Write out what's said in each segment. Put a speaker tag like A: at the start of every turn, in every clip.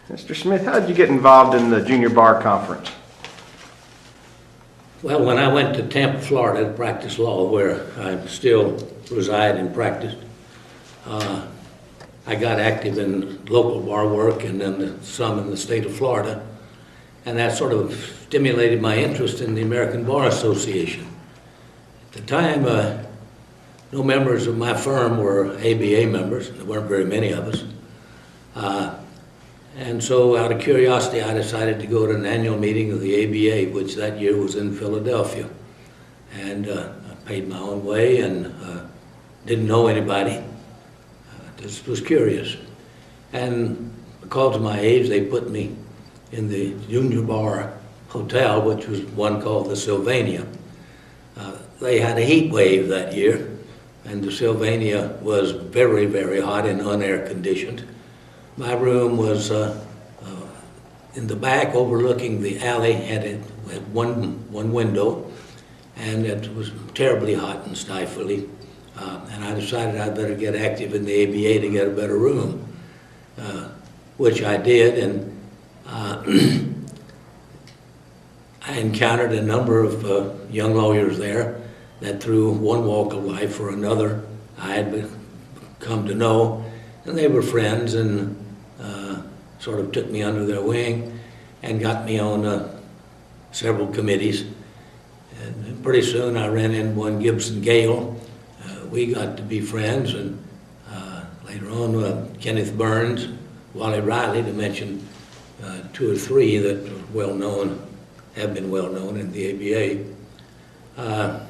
A: Mr. Smith, how did you get involved in the Junior Bar Conference?
B: Well, when I went to Tampa, Florida to practice law, where I still reside and practice, I got active in local bar work and then some in the state of Florida. And that sort of stimulated my interest in the American Bar Association. At the time, no members of my firm were ABA members. There weren't very many of us. And so out of curiosity, I decided to go to an annual meeting of the ABA, which that year was in Philadelphia. And I paid my own way and didn't know anybody. Just was curious. And because of my age, they put me in the Junior Bar Hotel, which was one called the Sylvania. They had a heat wave that year, and the Sylvania was very, very hot and unair conditioned. My room was in the back overlooking the alley, had one window, and it was terribly hot and stifling. And I decided I'd better get active in the ABA to get a better room, which I did. And I encountered a number of young lawyers there that through one walk of life or another I had come to know, and they were friends and sort of took me under their wing and got me on several committees. And pretty soon I ran into one Gibson Gale. We got to be friends, and later on Kenneth Burns, Wally Riley, to mention two or three that are well known, have been well known in the ABA.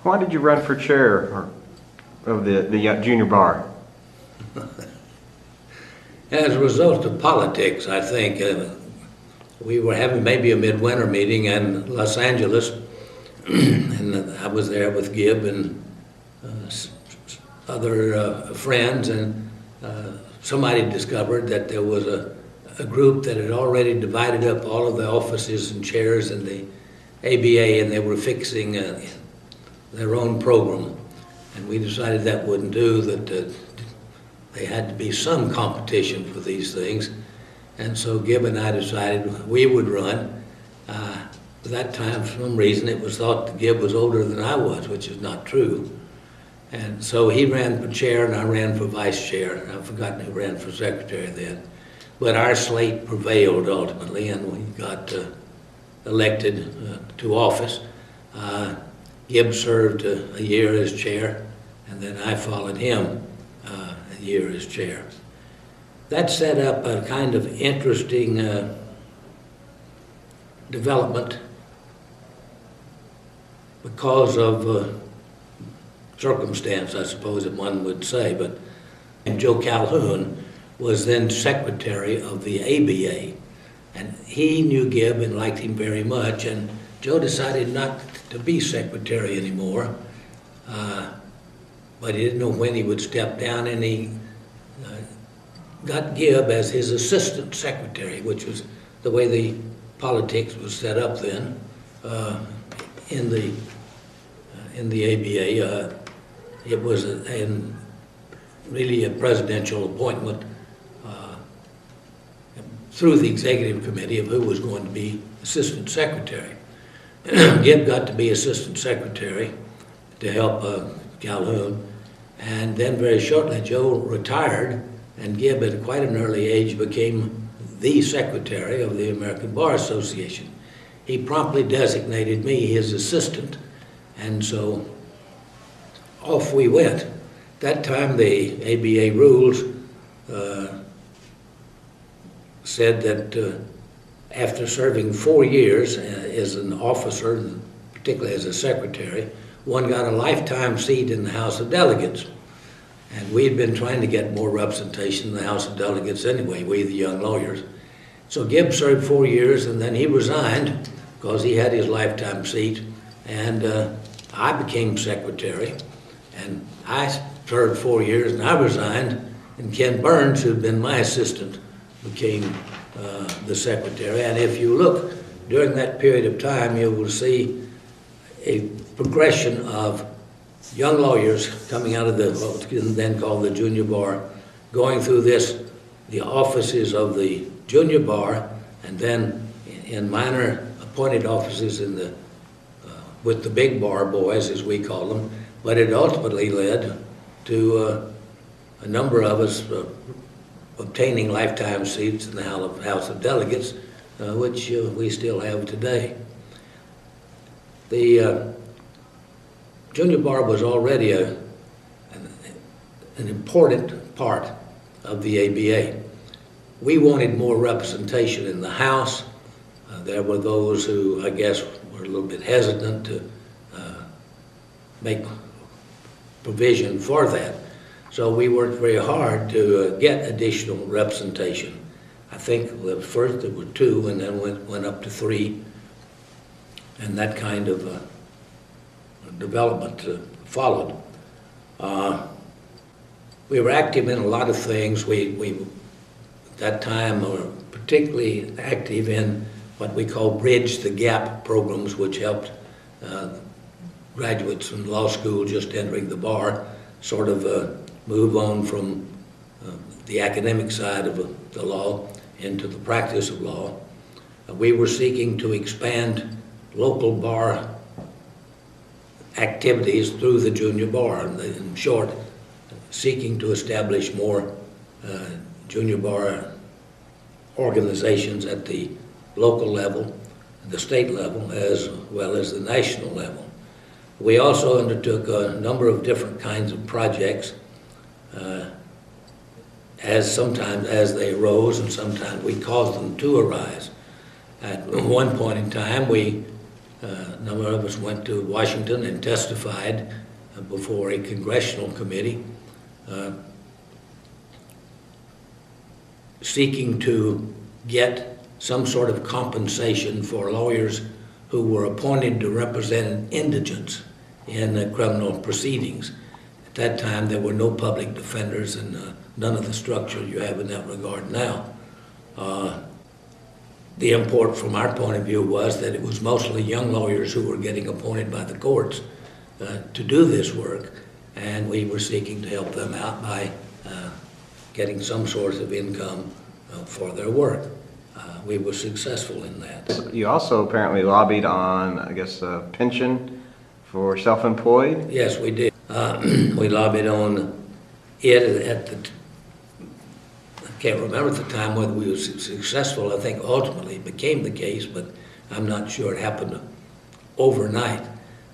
A: Why did you run for chair of the Junior Bar?
B: As a result of politics, I think. We were having maybe a midwinter meeting in Los Angeles, and I was there with Gibb and other friends, and somebody discovered that there was a group that had already divided up all of the offices and chairs in the ABA, and they were fixing their own program. And we decided that wouldn't do, that there had to be some competition for these things. And so Gibb and I decided we would run. At that time, for some reason, it was thought that Gibb was older than I was, which is not true. And so he ran for chair and I ran for vice chair. I've forgotten who ran for secretary then. But our slate prevailed ultimately, and we got elected to office. Gibb served a year as chair, and then I followed him a year as chair. That set up a kind of interesting development because of circumstance, I suppose that one would say. But Joe Calhoun was then secretary of the ABA, and he knew Gibb and liked him very much, and Joe decided not to be secretary anymore, but he didn't know when he would step down, and he got Gibb as his assistant secretary, which was the way the politics was set up then in the ABA. It was really a presidential appointment through the executive committee of who was going to be assistant secretary. Gibb got to be assistant secretary to help Calhoun, and then very shortly Joe retired, and Gibb at quite an early age became the secretary of the American Bar Association. He promptly designated me his assistant, and so off we went. At that time the ABA rules said that after serving 4 years as an officer, particularly as a secretary, one got a lifetime seat in the House of Delegates. And we'd been trying to get more representation in the House of Delegates anyway, we the young lawyers. So Gibb served 4 years, and then he resigned because he had his lifetime seat, and I became secretary, and I served 4 years, and I resigned, and Ken Burns, who'd been my assistant, became the secretary. And if you look during that period of time, you will see a progression of young lawyers coming out of what was then called the Junior Bar going through this, the offices of the junior bar, and then in minor appointed offices in the with the big bar boys, as we call them. But it ultimately led to a number of us obtaining lifetime seats in the House of Delegates, which we still have today. The junior bar was already an important part of the ABA. We wanted more representation in the House. There were those who, I guess, were a little bit hesitant to make provision for that. So we worked very hard to get additional representation. I think at first there were 2 and then went up to 3. And that kind of development followed. We were active in a lot of things. We at that time were particularly active in what we call Bridge the Gap programs, which helped graduates from law school just entering the bar sort of move on from the academic side of the law into the practice of law. We were seeking to expand local bar activities through the junior bar. In short, seeking to establish more junior bar organizations at the local level, the state level, as well as the national level. We also undertook a number of different kinds of projects, sometimes as they arose, and sometimes we caused them to arise. At one point in time, a number of us went to Washington and testified before a congressional committee seeking to get some sort of compensation for lawyers who were appointed to represent indigents in criminal proceedings. At that time, there were no public defenders and none of the structure you have in that regard now. The import from our point of view was that it was mostly young lawyers who were getting appointed by the courts to do this work, and we were seeking to help them out by getting some source of income for their work. We were successful in that.
A: You also apparently lobbied on, I guess, a pension for self-employed?
B: Yes, we did. We lobbied on it at the I can't remember at the time whether we were successful. I think ultimately it became the case, but I'm not sure it happened overnight.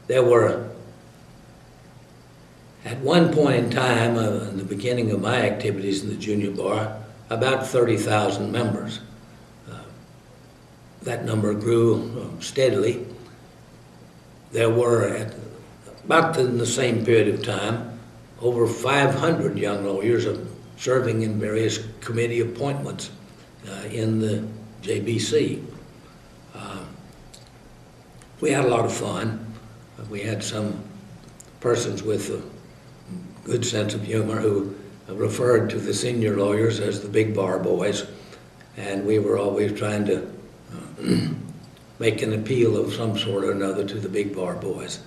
B: There were, at one point in time, in the beginning of my activities in the junior bar, about 30,000 members. That number grew steadily. There were, at about in the same period of time, over 500 young lawyers serving in various committee appointments in the JBC. We had a lot of fun. We had some persons with a good sense of humor who referred to the senior lawyers as the big bar boys, and we were always trying to make an appeal of some sort or another to the big bar boys.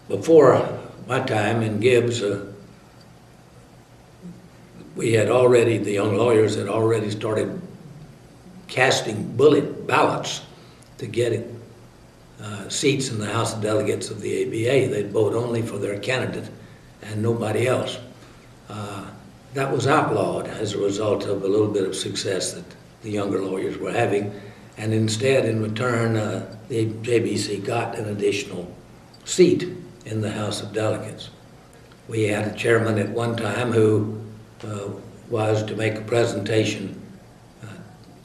B: Before my time in Gibbs, the young lawyers had already started casting ballots to get seats in the House of Delegates of the ABA. They'd vote only for their candidate and nobody else. That was outlawed as a result of a little bit of success that the younger lawyers were having, and instead, in return, the JBC got an additional seat in the House of Delegates. We had a chairman at one time who was to make a presentation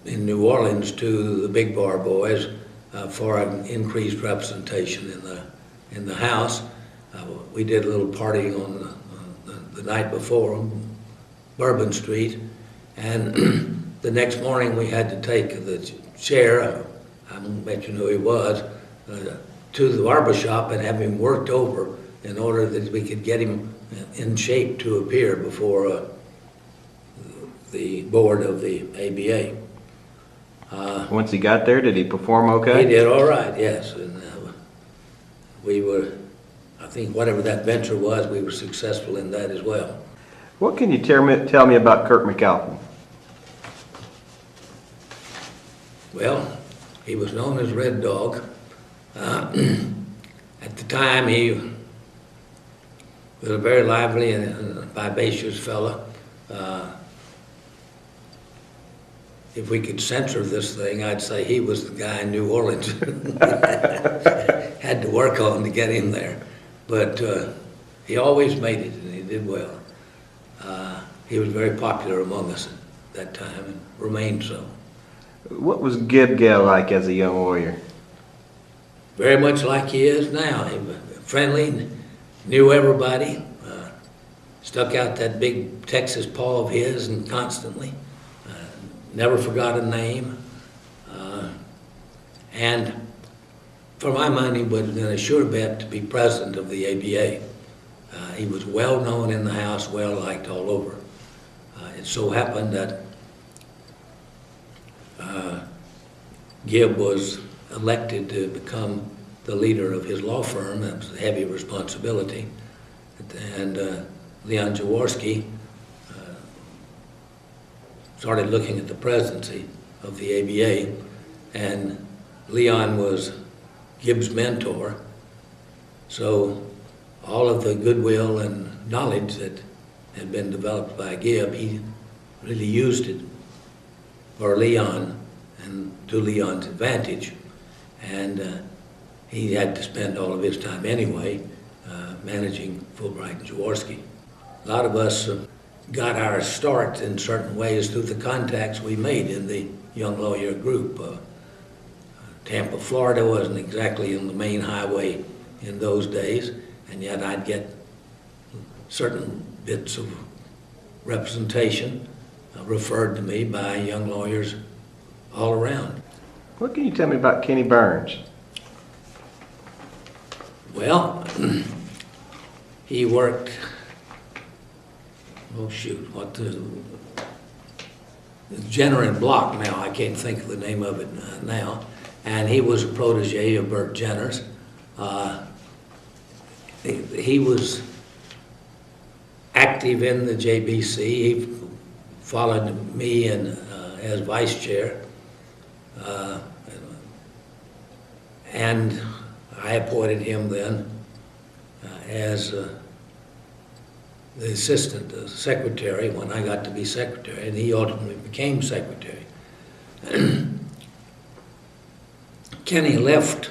B: in New Orleans to the big bar boys for an increased representation in the House. We did a little partying on the night before on Bourbon Street, and the next morning we had to take the chair, I won't mention who he was, to the barbershop and have him worked over in order that we could get him in shape to appear before the board of the ABA.
A: Once he got there, did he perform okay?
B: He did all right, yes. And we were, I think whatever that venture was, we were successful in that as well.
A: What can you tell me about Kirk McAlpin?
B: Well, he was known as Red Dog. At the time, he was a very lively and vivacious fellow. If we could censor this thing, I'd say he was the guy in New Orleans. Had to work on to get him there. But he always made it, and he did well. He was very popular among us at that time and remained so.
A: What was Gil like as a young warrior?
B: Very much like he is now. He was friendly, knew everybody, stuck out that big Texas paw of his and constantly. Never forgot a name. And for my money, was a sure bet to be president of the ABA. He was well known in the House, well liked all over. It so happened that Gibb was elected to become the leader of his law firm. That was a heavy responsibility. And Leon Jaworski started looking at the presidency of the ABA, and Leon was Gibb's mentor. So all of the goodwill and knowledge that had been developed by Gibb, he really used it for Leon and to Leon's advantage. And he had to spend all of his time anyway managing Fulbright and Jaworski. A lot of us got our start in certain ways through the contacts we made in the young lawyer group. Tampa, Florida wasn't exactly in the main highway in those days, and yet I'd get certain bits of representation referred to me by young lawyers all around.
A: What can you tell me about Kenny Burns?
B: Well, he worked, oh shoot, what the Jenner and Block now, I can't think of the name of it now, and he was a protege of Burt Jenner's. He was active in the JBC. He followed me in, as vice chair, and I appointed him then as the assistant secretary when I got to be secretary, and he ultimately became secretary. Kenny left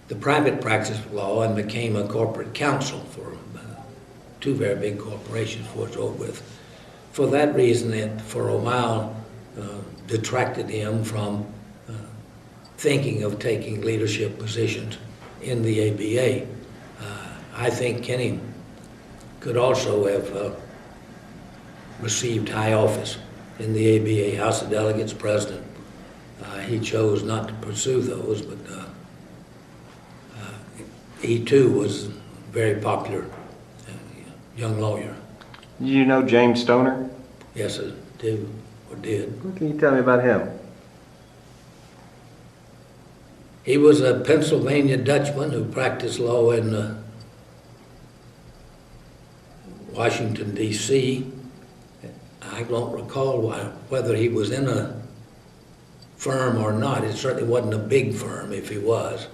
B: the private practice of law and became a corporate counsel for two very big corporations for it's over with. For that reason, it for a while detracted him from thinking of taking leadership positions in the ABA. I think Kenny could also have received high office in the ABA, House of Delegates president. He chose not to pursue those, but he too was a very popular young lawyer.
A: Do you know James Stoner?
B: Yes, I do, or did.
A: What can you tell me about him?
B: He was a Pennsylvania Dutchman who practiced law in Washington, D.C. I don't recall whether he was in a firm or not. It certainly wasn't a big firm if he was.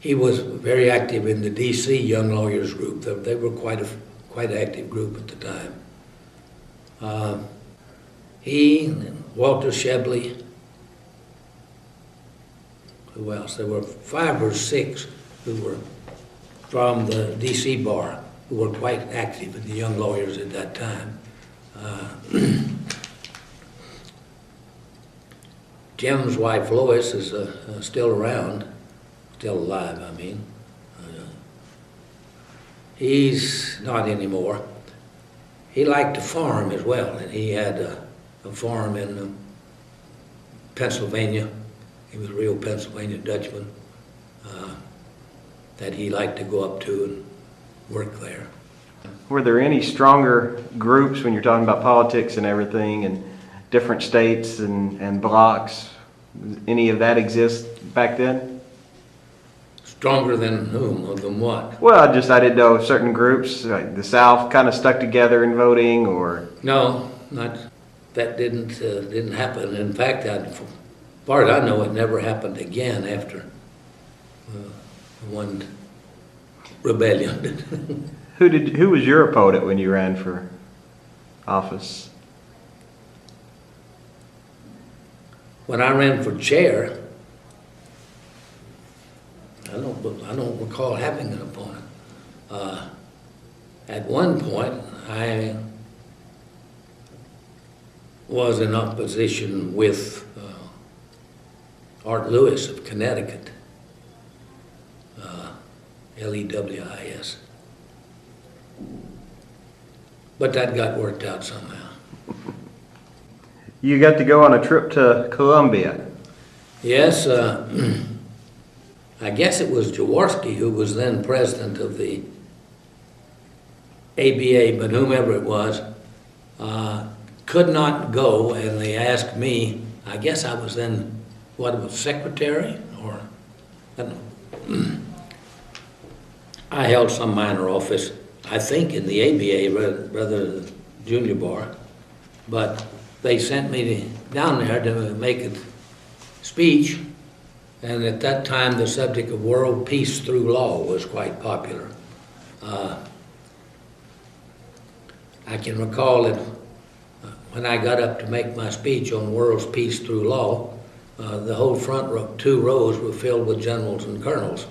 B: He was very active in the D.C. Young Lawyers Group. They were quite active group at the time. He, Walter Shebley, who else? There were 5 or 6 who were from the D.C. bar who were quite active in the young lawyers at that time. Jim's wife Lois is still around, still alive, I mean. He's not anymore. He liked to farm as well, and he had a farm in Pennsylvania. He was a real Pennsylvania Dutchman that he liked to go up to and work there.
A: Were there any stronger groups when you're talking about politics and everything, and different states and blocks? Any of that exist back then?
B: Stronger than whom or than what?
A: Well, I didn't know if certain groups, like the South, kind of stuck together in voting, or
B: No, not, that didn't happen. In fact, as far as I know, it never happened again after one rebellion.
A: who was your opponent when you ran for office?
B: When I ran for chair, I don't recall having an opponent. At one point, I was in opposition with Art Lewis of Connecticut, Lewis. But that got worked out somehow.
A: You got to go on a trip to Columbia.
B: Yes, I guess it was Jaworski who was then president of the ABA, but whomever it was, could not go, and they asked me, I guess I was then, secretary, or, I don't know. I held some minor office, I think in the ABA rather than junior bar, but they sent me down there to make a speech, and at that time the subject of world peace through law was quite popular. I can recall that when I got up to make my speech on world peace through law, the whole front row, 2 rows were filled with generals and colonels.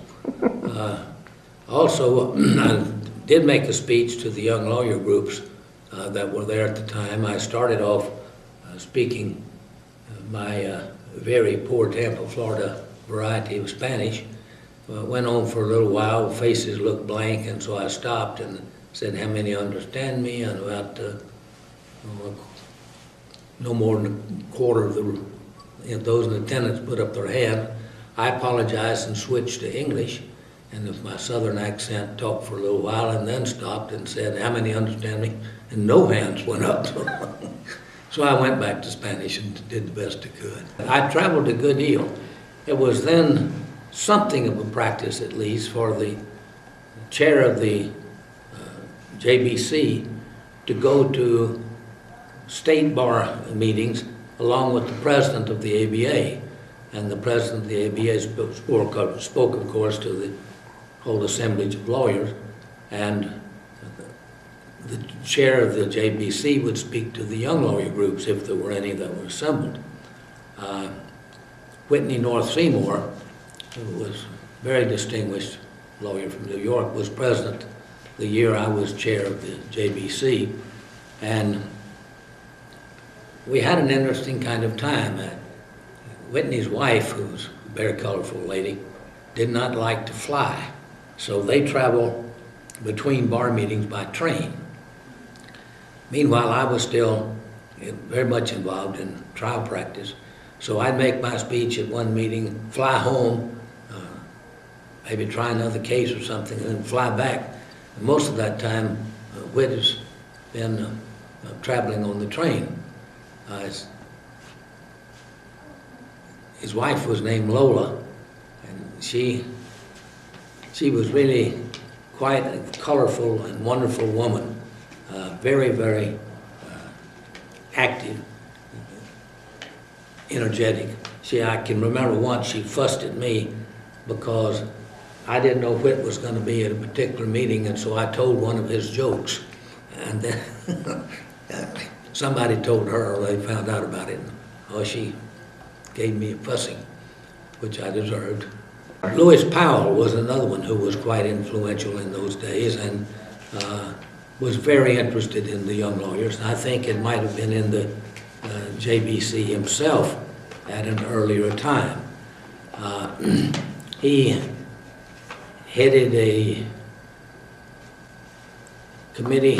B: Also, I did make a speech to the young lawyer groups that were there at the time. I started off speaking my very poor Tampa, Florida variety of Spanish. Went on for a little while, faces looked blank, and so I stopped and said, how many understand me? And about no more than a quarter of those in attendance put up their hand. I apologized and switched to English, and with my southern accent talked for a little while and then stopped and said, how many understand me? And no hands went up. So I went back to Spanish and did the best I could. I traveled a good deal. It was then something of a practice, at least, for the chair of the JBC to go to state bar meetings along with the president of the ABA. And the president of the ABA spoke of course, to the whole assemblage of lawyers, and the chair of the JBC would speak to the young lawyer groups if there were any that were assembled. Whitney North Seymour, who was a very distinguished lawyer from New York, was president the year I was chair of the JBC, and we had an interesting kind of time. Whitney's wife, who was a very colorful lady, did not like to fly, so they traveled between bar meetings by train. Meanwhile, I was still very much involved in trial practice, so I'd make my speech at one meeting, fly home, maybe try another case or something, and then fly back. And most of that time, Whit has been traveling on the train. His wife was named Lola, and she was really quite a colorful and wonderful woman, very, very active, energetic. I can remember once she fussed at me because I didn't know Whit was going to be at a particular meeting, and so I told one of his jokes, and then somebody told her, or they found out about it. Oh, she gave me a fussing, which I deserved. Lewis Powell was another one who was quite influential in those days and was very interested in the young lawyers. I think it might have been in the JBC himself at an earlier time. He headed a committee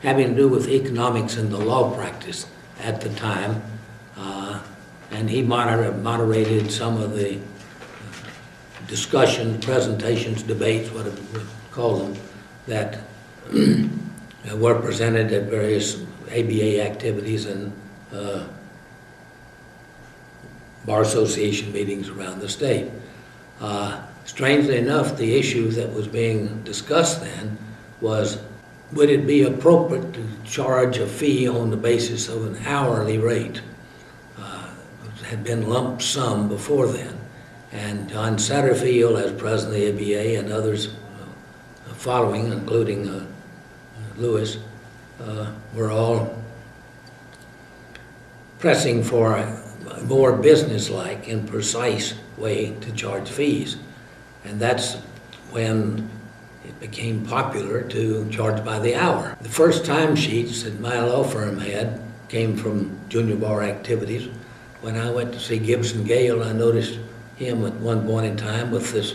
B: having to do with economics and the law practice at the time, and he moderated some of the discussion, presentations, debates, whatever we call them, that were presented at various ABA activities and Bar Association meetings around the state. Strangely enough, the issue that was being discussed then was, would it be appropriate to charge a fee on the basis of an hourly rate? It had been lump sum before then. And John Satterfield, as president of the ABA, and others following, including Lewis, were all pressing for a more business-like and precise way to charge fees. And that's when it became popular to charge by the hour. The first timesheets that my law firm had came from junior bar activities. When I went to see Gibson Gale, I noticed him at one point in time with this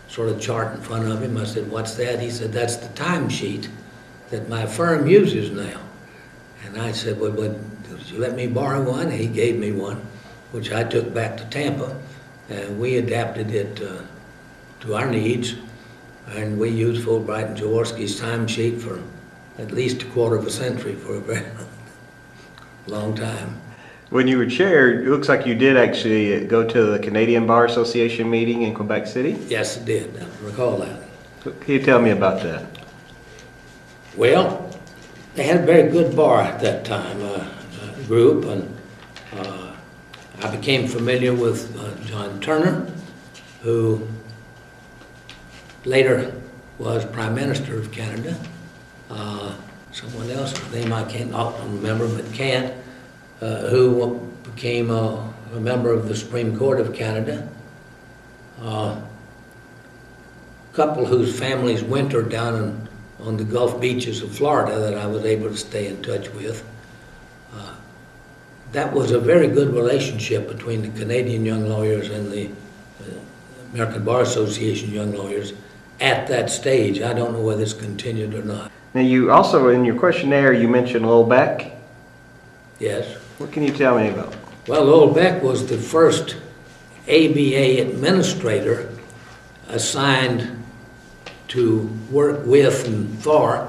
B: sort of chart in front of him. I said, "What's that?" He said, "That's the timesheet that my firm uses now." And I said, "Well, would you let me borrow one?" He gave me one, which I took back to Tampa, and we adapted it to our needs. And we used Fulbright and Jaworski's timesheet for at least a quarter of a century, for a very long time.
A: When you were chair, it looks like you did actually go to the Canadian Bar Association meeting in Quebec City.
B: Yes, it did. I recall that.
A: Can you tell me about that?
B: Well, they had a very good bar at that time, group, and I became familiar with John Turner, who later was Prime Minister of Canada. Someone else, whose name I can't remember, but can't, who became a member of the Supreme Court of Canada. A couple whose families wintered down on the Gulf beaches of Florida that I was able to stay in touch with. That was a very good relationship between the Canadian young lawyers and the American Bar Association young lawyers at that stage. I don't know whether it's continued or not.
A: Now, you also, in your questionnaire, you mentioned Lowell Beck.
B: Yes.
A: What can you tell me about?
B: Well, Lowell Beck was the first ABA administrator assigned to work with and for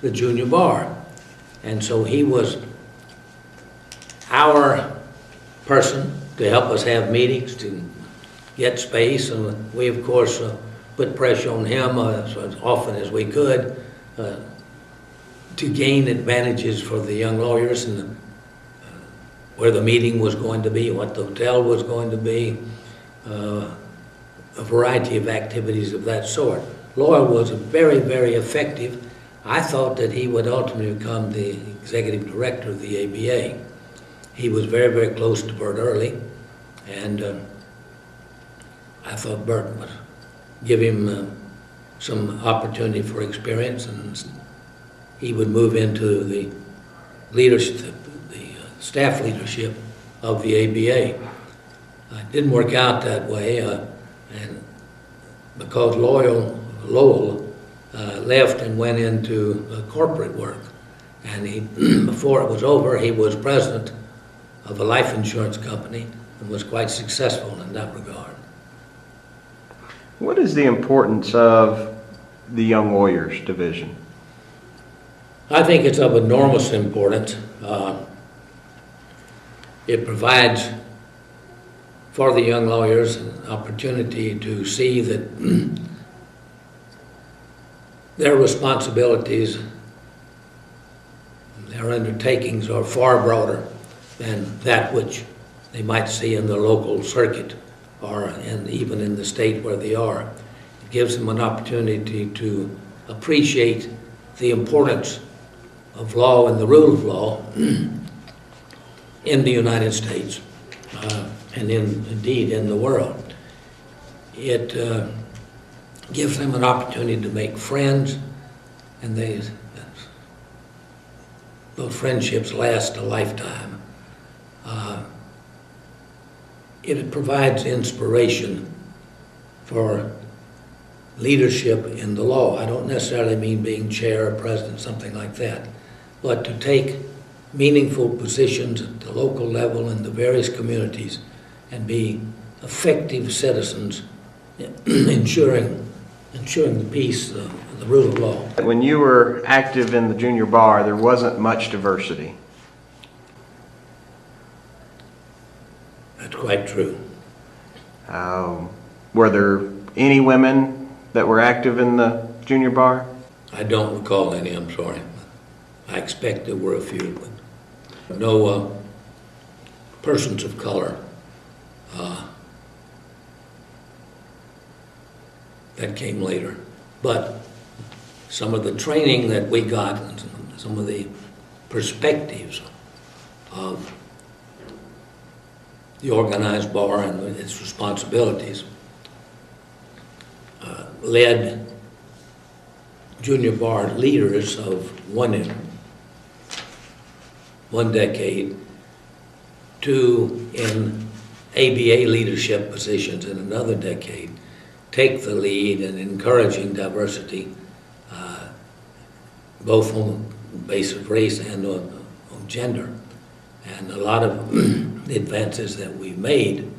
B: the junior bar. And so he was our person to help us have meetings, to get space, and we, of course, put pressure on him as often as we could to gain advantages for the young lawyers, and where the meeting was going to be, what the hotel was going to be, a variety of activities of that sort. Lowell was very, very effective. I thought that he would ultimately become the executive director of the ABA. He was very, very close to Bert Early, and I thought Bert would give him some opportunity for experience, and he would move into the leadership, the staff leadership of the ABA. It didn't work out that way, and because Lowell left and went into corporate work, and he, before it was over, he was president of a life insurance company and was quite successful in that regard.
A: What is the importance of the Young Lawyers Division?
B: I think it's of enormous importance. It provides for the young lawyers an opportunity to see that their responsibilities, their undertakings are far broader than that which they might see in the local circuit or even in the state where they are. It gives them an opportunity to appreciate the importance of law and the rule of law in the United States and indeed in the world. It gives them an opportunity to make friends, and those friendships last a lifetime. It provides inspiration for leadership in the law. I don't necessarily mean being chair or president, something like that, but to take meaningful positions at the local level in the various communities and be effective citizens, ensuring the peace, the rule of law.
A: When you were active in the junior bar, there wasn't much diversity.
B: That's quite true.
A: Were there any women that were active in the junior bar?
B: I don't recall any, I'm sorry. I expect there were a few, but no persons of color. That came later. But some of the training that we got, and some of the perspectives of the organized bar and its responsibilities led junior bar leaders of one decade to, in ABA leadership positions in another decade, take the lead in encouraging diversity, both on the basis of race and on gender. And a lot of the advances that we made,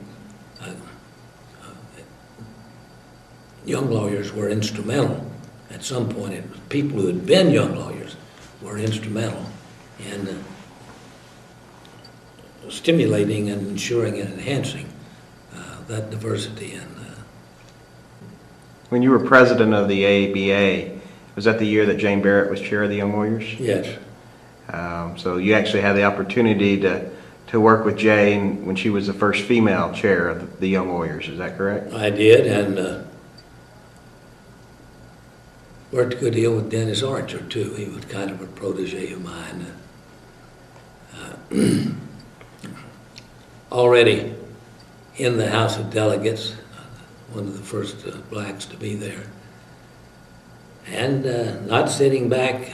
B: young lawyers were instrumental. At some point, it was people who had been young lawyers were instrumental in stimulating and ensuring and enhancing that diversity. And
A: When you were president of the ABA, was that the year that Jane Barrett was chair of the Young Lawyers?
B: yes,
A: So you actually had the opportunity to work with Jane when she was the first female chair of the Young Lawyers, is that correct?
B: I did, and worked a good deal with Dennis Archer, too. He was kind of a protege of mine. Already in the House of Delegates, one of the first blacks to be there. And not sitting back,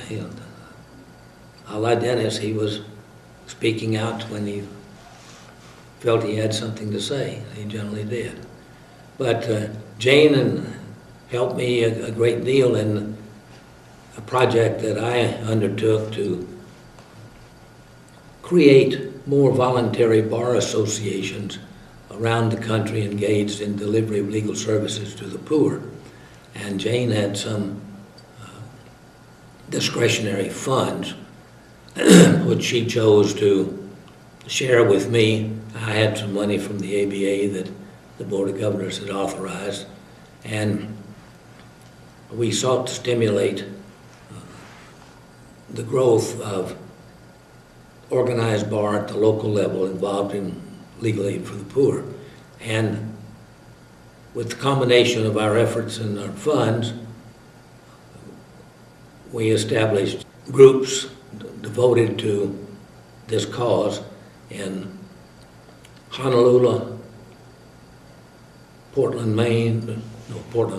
B: a la Dennis, he was speaking out when he felt he had something to say. He generally did. But Jane helped me a great deal in a project that I undertook to create more voluntary bar associations around the country engaged in delivery of legal services to the poor. And Jane had some discretionary funds which she chose to share with me. I had some money from the ABA that the Board of Governors had authorized, and we sought to stimulate the growth of organized bar at the local level involved in legal aid for the poor. And with the combination of our efforts and our funds, we established groups devoted to this cause in Honolulu, Portland,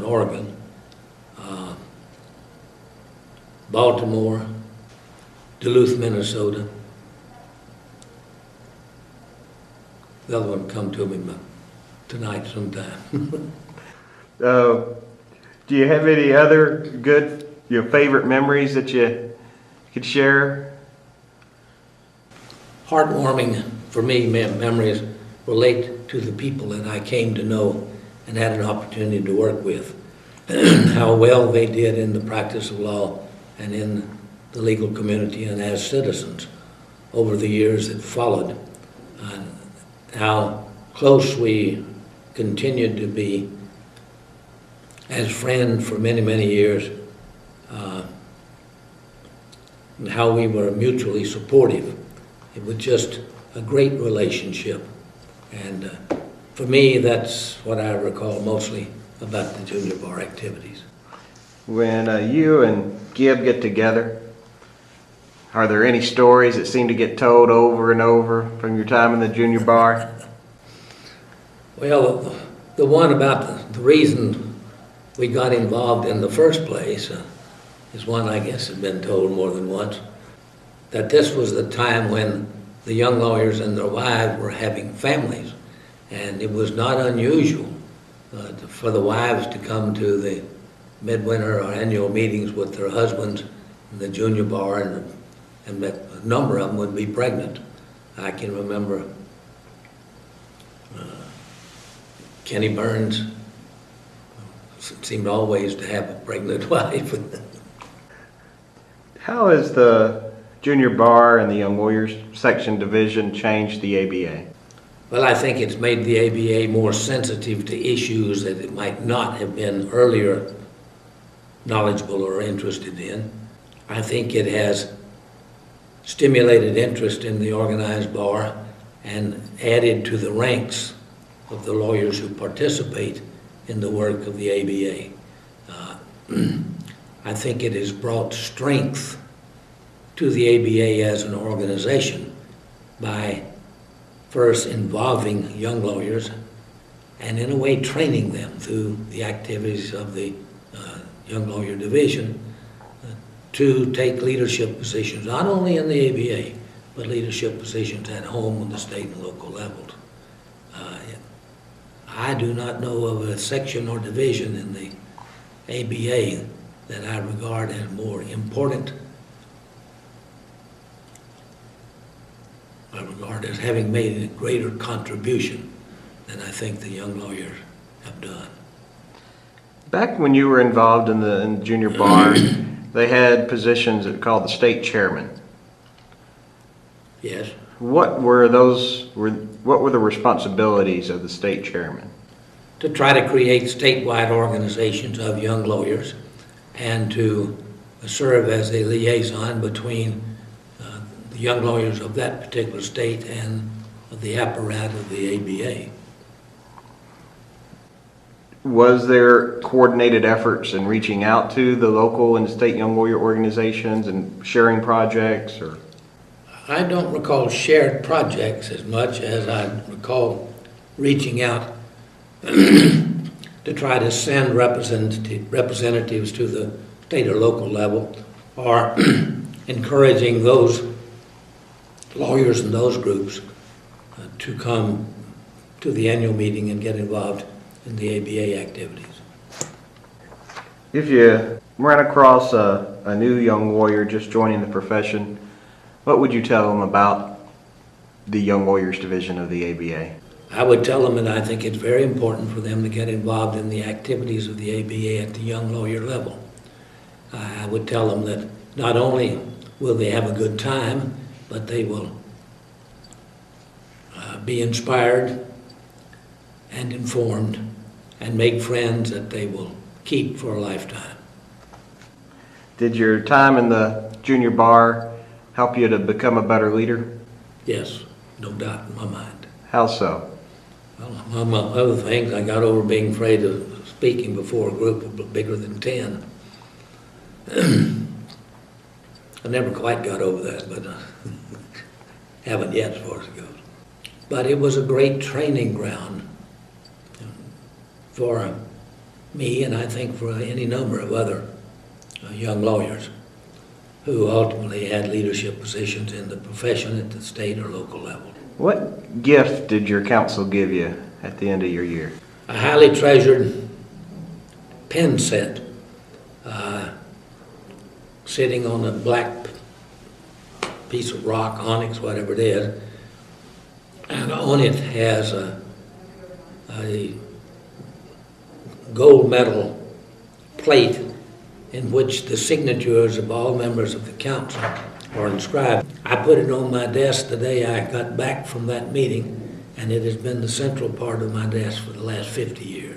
B: Oregon, Baltimore, Duluth, Minnesota. The other one come to me tonight sometime.
A: Do you have any other good, your favorite memories that you could share?
B: Heartwarming for me memories relate to the people that I came to know and had an opportunity to work with. How well they did in the practice of law and in the legal community and as citizens over the years that followed. How close we continued to be as friends for many, many years, and how we were mutually supportive. It was just a great relationship. And for me, that's what I recall mostly about the junior bar activities.
A: When you and Gib get together, are there any stories that seem to get told over and over from your time in the junior bar?
B: Well, the one about the reason we got involved in the first place is one I guess has been told more than once, that this was the time when the young lawyers and their wives were having families, and it was not unusual for the wives to come to the midwinter or annual meetings with their husbands in the junior bar, and a number of them would be pregnant. I can remember Kenny Burns seemed always to have a pregnant wife.
A: How has the junior bar and the Young Lawyers Section Division changed the ABA?
B: Well, I think it's made the ABA more sensitive to issues that it might not have been earlier knowledgeable or interested in. I think it has stimulated interest in the organized bar and added to the ranks of the lawyers who participate in the work of the ABA. I think it has brought strength to the ABA as an organization by first involving young lawyers and in a way training them through the activities of the Young Lawyer Division to take leadership positions, not only in the ABA, but leadership positions at home on the state and local levels. I do not know of a section or division in the ABA that I regard as more important. I regard as having made a greater contribution than I think the young lawyers have done.
A: Back when you were involved in the junior bar, they had positions that called the state chairman.
B: Yes.
A: What were the responsibilities of the state chairman?
B: To try to create statewide organizations of young lawyers and to serve as a liaison between the young lawyers of that particular state and the apparatus of the ABA.
A: Was there coordinated efforts in reaching out to the local and state young lawyer organizations and sharing projects? Or
B: I don't recall shared projects as much as I recall reaching out to try to send representatives to the state or local level, or encouraging those lawyers and those groups to come to the annual meeting and get involved in the ABA activities.
A: if you ran across a new young lawyer just joining the profession, what would you tell them about the Young Lawyers Division of the ABA?
B: I would tell them that I think it's very important for them to get involved in the activities of the ABA at the young lawyer level. I would tell them that not only will they have a good time, but they will be inspired and informed and make friends that they will keep for a lifetime.
A: Did your time in the junior bar help you to become a better leader?
B: Yes, no doubt in my mind.
A: How so?
B: Well, among other things, I got over being afraid of speaking before a group of bigger than 10. I never quite got over that, but haven't yet as far as it goes. But it was a great training ground for me, and I think for any number of other young lawyers who ultimately had leadership positions in the profession at the state or local level.
A: What gift did your counsel give you at the end of your year?
B: A highly treasured pen set sitting on a black piece of rock, onyx, whatever it is, and on it has a gold medal plate in which the signatures of all members of the council are inscribed. I put it on my desk the day I got back from that meeting, and it has been the central part of my desk for the last 50 years.